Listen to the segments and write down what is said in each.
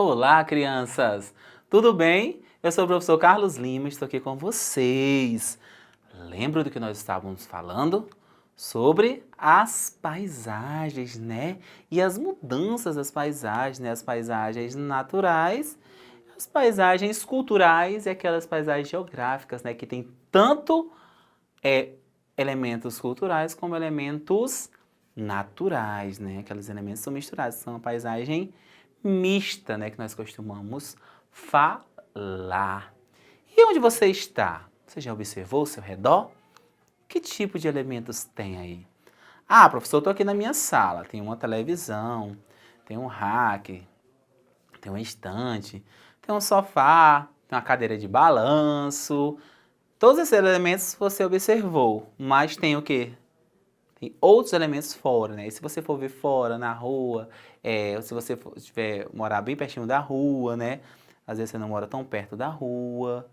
Olá, crianças! Tudo bem? Eu sou o professor Carlos Lima, estou aqui com vocês. Lembra do que nós estávamos falando? Sobre as paisagens, né? E as mudanças das paisagens, né? As paisagens naturais, as paisagens culturais e aquelas paisagens geográficas, né? Que tem tanto elementos culturais como elementos naturais, né? Aqueles elementos são misturados, são uma paisagem mista, né? Que nós costumamos falar. E onde você está? Você já observou ao seu redor? Que tipo de elementos tem aí? Ah, professor, eu estou aqui na minha sala. Tem uma televisão, tem um rack, tem uma estante, tem um sofá, tem uma cadeira de balanço. Todos esses elementos você observou, mas tem o quê? Tem outros elementos fora, né? E se você for ver fora, na rua, se você morar bem pertinho da rua, né? Às vezes você não mora tão perto da rua.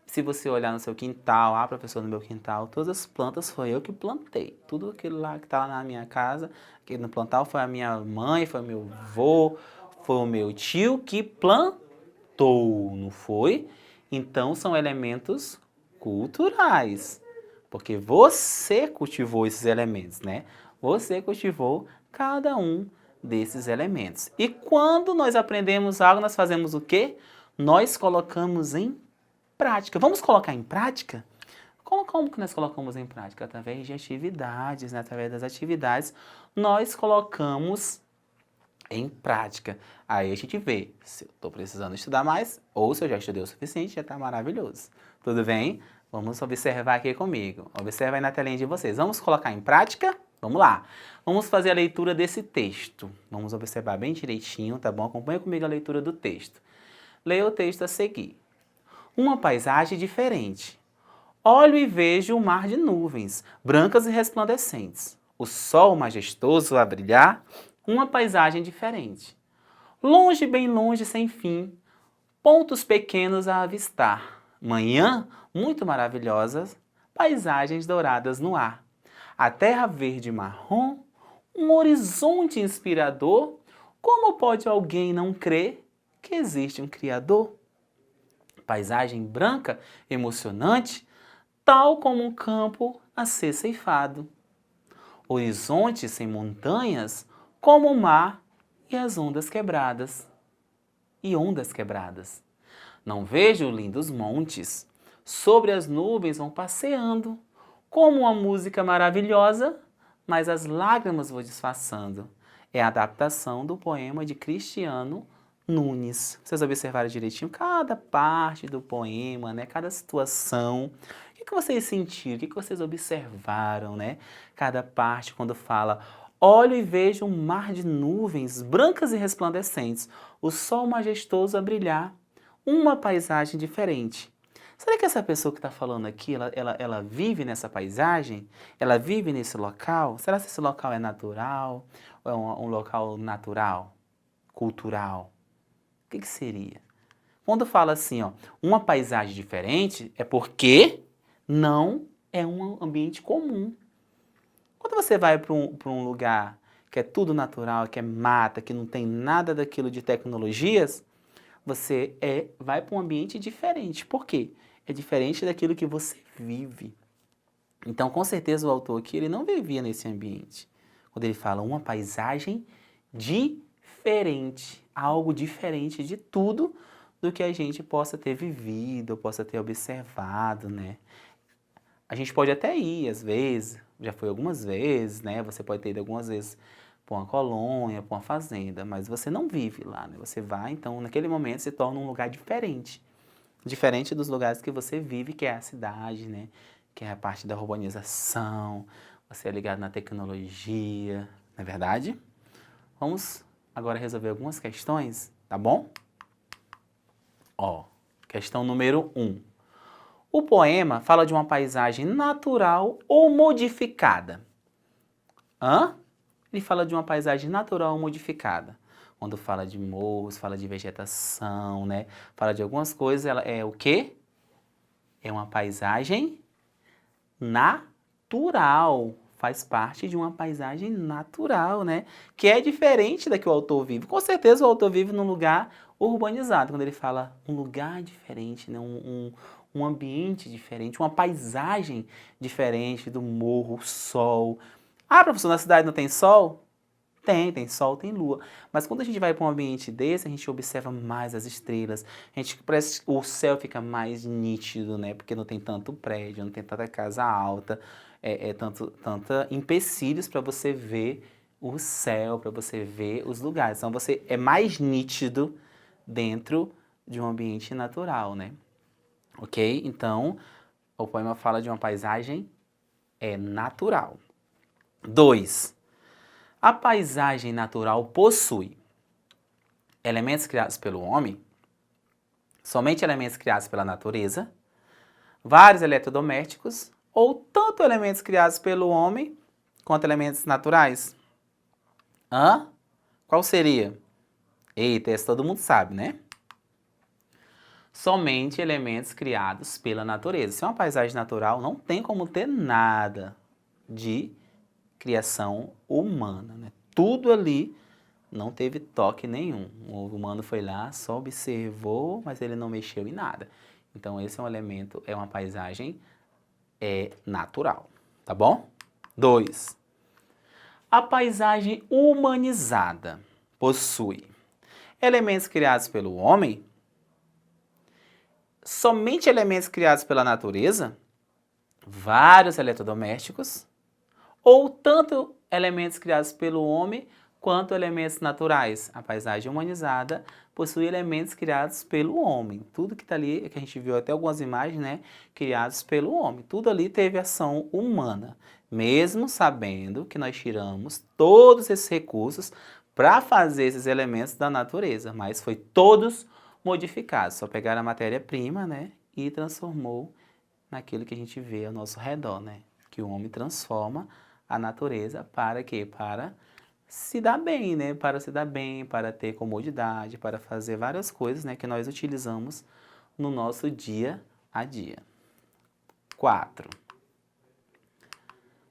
Se você olhar no seu quintal, professor, no meu quintal, todas as plantas foi eu que plantei. Tudo aquilo lá que está lá na minha casa, aqui no plantal, foi a minha mãe, foi o meu avô, foi o meu tio que plantou, não foi? Então são elementos culturais. Porque você cultivou esses elementos, né? Você cultivou cada um desses elementos. E quando nós aprendemos algo, nós fazemos o quê? Nós colocamos em prática. Vamos colocar em prática? Como que nós colocamos em prática? Através de atividades, né? Através das atividades, nós colocamos em prática. Aí a gente vê se eu estou precisando estudar mais ou se eu já estudei o suficiente, já está maravilhoso. Tudo bem? Vamos observar aqui comigo. Observa aí na telinha de vocês. Vamos colocar em prática? Vamos lá. Vamos fazer a leitura desse texto. Vamos observar bem direitinho, tá bom? Acompanha comigo a leitura do texto. Leia o texto a seguir. Uma paisagem diferente. Olho e vejo um mar de nuvens, brancas e resplandecentes. O sol majestoso a brilhar, uma paisagem diferente. Longe, bem longe, sem fim, pontos pequenos a avistar. Manhã, muito maravilhosas, paisagens douradas no ar. A terra verde e marrom, um horizonte inspirador. Como pode alguém não crer que existe um Criador? Paisagem branca, emocionante, tal como um campo a ser ceifado. Horizonte sem montanhas, como o mar e as ondas quebradas. E ondas quebradas. Não vejo lindos montes, sobre as nuvens vão passeando, como uma música maravilhosa, mas as lágrimas vão disfarçando. É a adaptação do poema de Cristiano Nunes. Vocês observaram direitinho cada parte do poema, né? Cada situação. O que vocês sentiram? O que vocês observaram, né? Cada parte quando fala: olho e vejo um mar de nuvens brancas e resplandecentes, o sol majestoso a brilhar, uma paisagem diferente. Será que essa pessoa que está falando aqui, ela vive nessa paisagem? Ela vive nesse local? Será que esse local é natural? Ou é um local natural? Cultural? O que seria? Quando fala assim, ó, uma paisagem diferente, é porque não é um ambiente comum. Quando você vai para um lugar que é tudo natural, que é mata, que não tem nada daquilo de tecnologias, você vai para um ambiente diferente. Por quê? É diferente daquilo que você vive. Então, com certeza, o autor aqui ele não vivia nesse ambiente. Quando ele fala uma paisagem diferente, algo diferente de tudo do que a gente possa ter vivido, possa ter observado, né? A gente pode até ir, às vezes, já foi algumas vezes, né? Você pode ter ido algumas vezes para uma colônia, para uma fazenda, mas você não vive lá, né? Você vai, então, naquele momento se torna um lugar diferente. Diferente dos lugares que você vive, que é a cidade, né? Que é a parte da urbanização, você é ligado na tecnologia, não é verdade? Vamos agora resolver algumas questões, tá bom? Ó, questão número 1. O poema fala de uma paisagem natural ou modificada? Ele fala de uma paisagem natural ou modificada. Quando fala de morros, fala de vegetação, né? Fala de algumas coisas, ela é o quê? É uma paisagem natural. Faz parte de uma paisagem natural, né? Que é diferente da que o autor vive. Com certeza o autor vive num lugar urbanizado, quando ele fala um lugar diferente, né? Um ambiente diferente, uma paisagem diferente do morro, sol. Ah, professor, na cidade não tem sol? Tem sol, tem lua. Mas quando a gente vai para um ambiente desse, a gente observa mais as estrelas. A gente parece o céu fica mais nítido, né? Porque não tem tanto prédio, não tem tanta casa alta, tanta empecilhos para você ver o céu, para você ver os lugares. Então você é mais nítido dentro de um ambiente natural, né? Ok? Então, o poema fala de uma paisagem natural. 2. A paisagem natural possui elementos criados pelo homem, somente elementos criados pela natureza, vários eletrodomésticos ou tanto elementos criados pelo homem quanto elementos naturais. Hã? Qual seria? Eita, esse todo mundo sabe, né? Somente elementos criados pela natureza. Se é uma paisagem natural, não tem como ter nada de criação humana, né? Tudo ali não teve toque nenhum. O humano foi lá, só observou, mas ele não mexeu em nada. Então esse é um elemento, é uma paisagem natural, tá bom? 2. A paisagem humanizada possui elementos criados pelo homem, somente elementos criados pela natureza, vários eletrodomésticos, ou tanto elementos criados pelo homem quanto elementos naturais. A paisagem humanizada possui elementos criados pelo homem. Tudo que está ali, que a gente viu até algumas imagens, né, criados pelo homem. Tudo ali teve ação humana, mesmo sabendo que nós tiramos todos esses recursos para fazer esses elementos da natureza, mas foi todos modificados. Só pegaram a matéria-prima, né, e transformou naquilo que a gente vê ao nosso redor, né, que o homem transforma a natureza para quê? Para se dar bem, né? Para se dar bem, para ter comodidade, para fazer várias coisas, né, que nós utilizamos no nosso dia a dia. 4.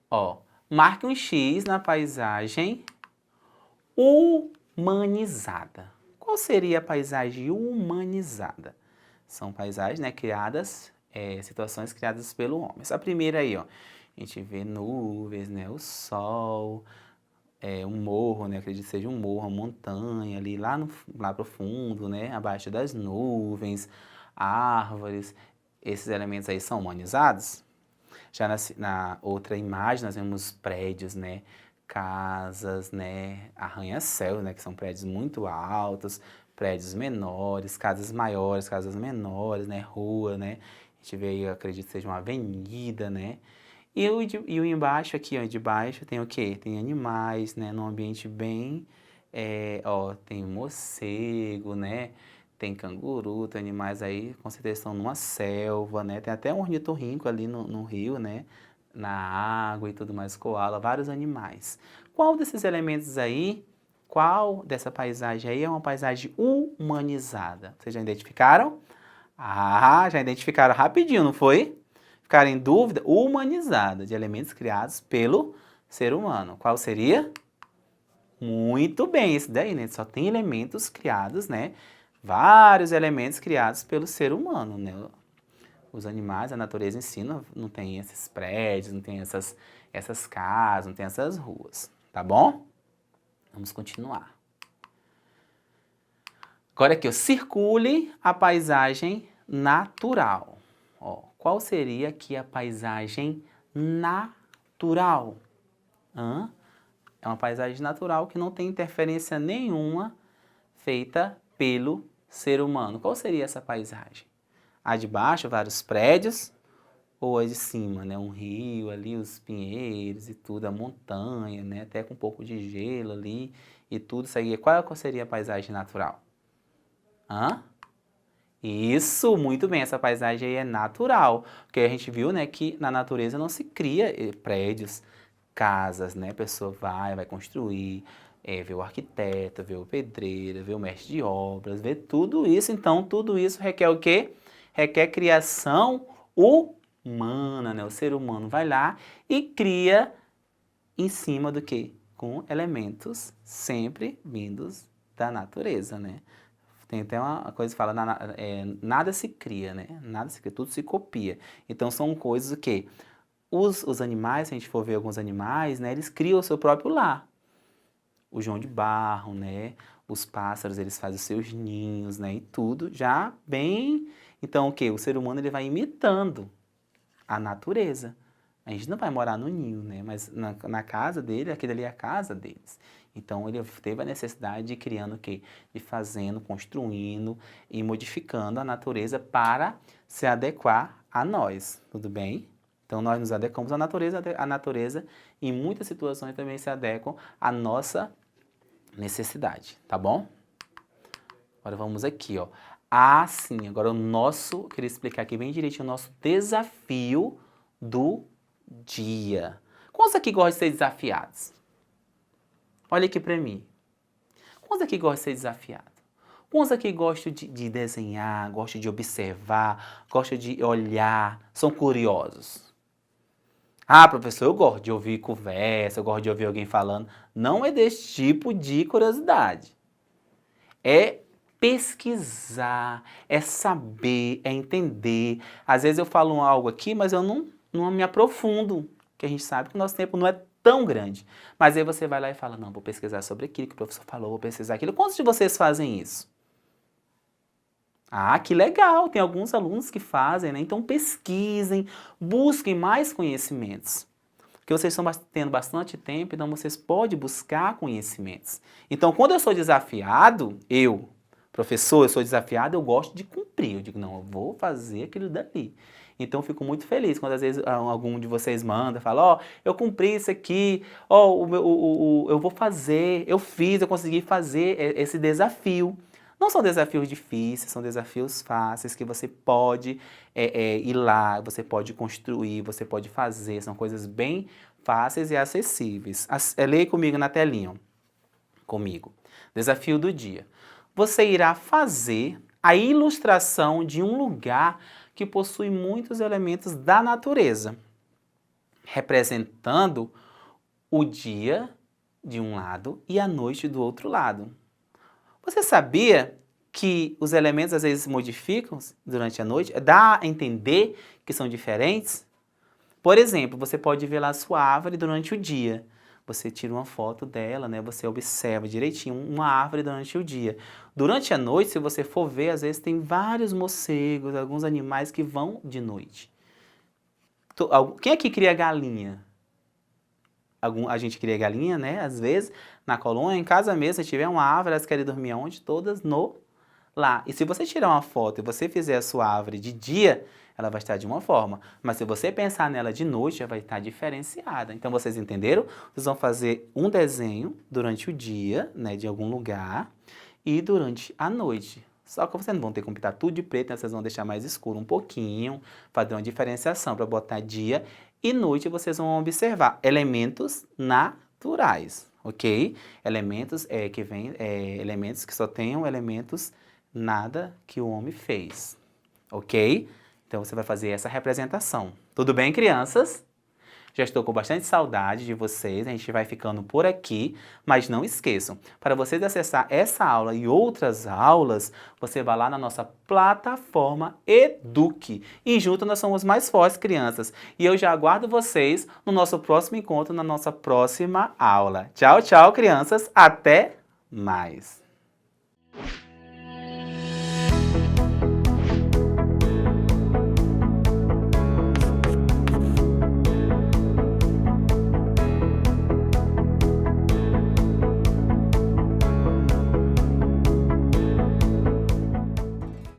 Ó, marque um X na paisagem humanizada. Qual seria a paisagem humanizada? São paisagens, né, criadas, situações criadas pelo homem. Essa primeira aí, ó, a gente vê nuvens, né, o sol, um morro, né, acredito que seja um morro, uma montanha ali lá pro fundo, né, abaixo das nuvens, árvores. Esses elementos aí são humanizados. Já na outra imagem nós vemos prédios, né, casas, né, arranha-céu, né, que são prédios muito altos, prédios menores, casas maiores, casas menores, né, rua, né. A gente vê aí, eu acredito que seja uma avenida, né. E o embaixo aqui, ó, de baixo tem o quê? Tem animais, né, num ambiente bem, ó, tem morcego, né, tem canguru, tem animais aí, com certeza estão numa selva, né, tem até um ornitorrinco ali no rio, né, na água e tudo mais, koala, vários animais. Qual desses elementos aí, qual dessa paisagem aí é uma paisagem humanizada? Vocês já identificaram? Ah, já identificaram rapidinho, não foi? Ficaram em dúvida? Humanizada, de elementos criados pelo ser humano. Qual seria? Muito bem, esse daí, né? Só tem elementos criados, né? Vários elementos criados pelo ser humano, né? Os animais, a natureza em si não tem esses prédios, não tem essas casas, não tem essas ruas, tá bom? Vamos continuar. Agora aqui, ó, circule a paisagem natural. Ó, qual seria aqui a paisagem natural? É uma paisagem natural que não tem interferência nenhuma feita pelo ser humano. Qual seria essa paisagem? A de baixo, vários prédios, ou a de cima, né? Um rio ali, os pinheiros e tudo, a montanha, né? Até com um pouco de gelo ali e tudo isso aí. Qual seria a paisagem natural? Isso, muito bem, essa paisagem aí é natural, porque a gente viu, né, que na natureza não se cria prédios, casas, né, a pessoa vai construir, vê o arquiteto, vê o pedreiro, vê o mestre de obras, vê tudo isso, então tudo isso requer o quê? Requer criação humana, né, o ser humano vai lá e cria em cima do quê? Com elementos sempre vindos da natureza, né? Tem até uma coisa que fala, nada se cria, né? Nada se cria, tudo se copia. Então são coisas o quê? Os animais, se a gente for ver alguns animais, né? Eles criam o seu próprio lar. O João de Barro, né? Os pássaros, eles fazem os seus ninhos, né? E tudo já bem... Então o quê? O ser humano ele vai imitando a natureza. A gente não vai morar no ninho, né? Mas na casa dele, aquilo ali é a casa deles. Então ele teve a necessidade de ir criando o quê? De fazendo, construindo e modificando a natureza para se adequar a nós, tudo bem? Então nós nos adequamos à natureza, a natureza em muitas situações também se adequam à nossa necessidade, tá bom? Agora vamos aqui, ó. Ah, sim, agora queria explicar aqui bem direitinho o nosso desafio do dia. Quantos aqui gostam de ser desafiados? Olha aqui pra mim. Quantos aqui gostam de ser desafiado? Quantos aqui gostam de desenhar, gostam de observar, gostam de olhar, são curiosos? Ah, professor, eu gosto de ouvir conversa, eu gosto de ouvir alguém falando. Não é desse tipo de curiosidade. É pesquisar, é saber, é entender. Às vezes eu falo algo aqui, mas eu não me aprofundo, porque a gente sabe que o nosso tempo não é tão grande. Mas aí você vai lá e fala, não, vou pesquisar sobre aquilo que o professor falou, vou pesquisar aquilo. Quantos de vocês fazem isso? Ah, que legal, tem alguns alunos que fazem, né? Então pesquisem, busquem mais conhecimentos. Porque vocês estão tendo bastante tempo, então vocês podem buscar conhecimentos. Então, quando eu sou desafiado, professor, eu sou desafiado, eu gosto de cumprir. Eu digo, não, eu vou fazer aquilo dali. Então, eu fico muito feliz quando às vezes algum de vocês manda, fala, ó, eu cumpri isso aqui, ó, eu vou fazer, eu fiz, eu consegui fazer esse desafio. Não são desafios difíceis, são desafios fáceis que você pode ir lá, você pode construir, você pode fazer, são coisas bem fáceis e acessíveis. Leia comigo na telinha, comigo. Desafio do dia. Você irá fazer a ilustração de um lugar que possui muitos elementos da natureza, representando o dia de um lado e a noite do outro lado. Você sabia que os elementos às vezes se modificam durante a noite? Dá a entender que são diferentes? Por exemplo, você pode ver lá a sua árvore durante o dia. Você tira uma foto dela, né? Você observa direitinho uma árvore durante o dia. Durante a noite, se você for ver, às vezes tem vários morcegos, alguns animais que vão de noite. Quem aqui cria galinha? A gente cria galinha, né? Às vezes, na colônia, em casa mesmo, se tiver uma árvore, elas querem dormir onde? Todas lá. E se você tirar uma foto e você fizer a sua árvore de dia, ela vai estar de uma forma. Mas se você pensar nela de noite, ela vai estar diferenciada. Então, vocês entenderam? Vocês vão fazer um desenho durante o dia, né? De algum lugar, e durante a noite. Só que vocês não vão ter como pintar tudo de preto, né? Vocês vão deixar mais escuro um pouquinho, fazer uma diferenciação para botar dia e noite. Vocês vão observar elementos naturais, ok? Elementos elementos que só tenham elementos nada que o homem fez, ok? Então você vai fazer essa representação. Tudo bem, crianças? Já estou com bastante saudade de vocês, a gente vai ficando por aqui, mas não esqueçam, para vocês acessar essa aula e outras aulas, você vai lá na nossa plataforma Eduque. E junto nós somos mais fortes, crianças. E eu já aguardo vocês no nosso próximo encontro, na nossa próxima aula. Tchau, tchau, crianças. Até mais.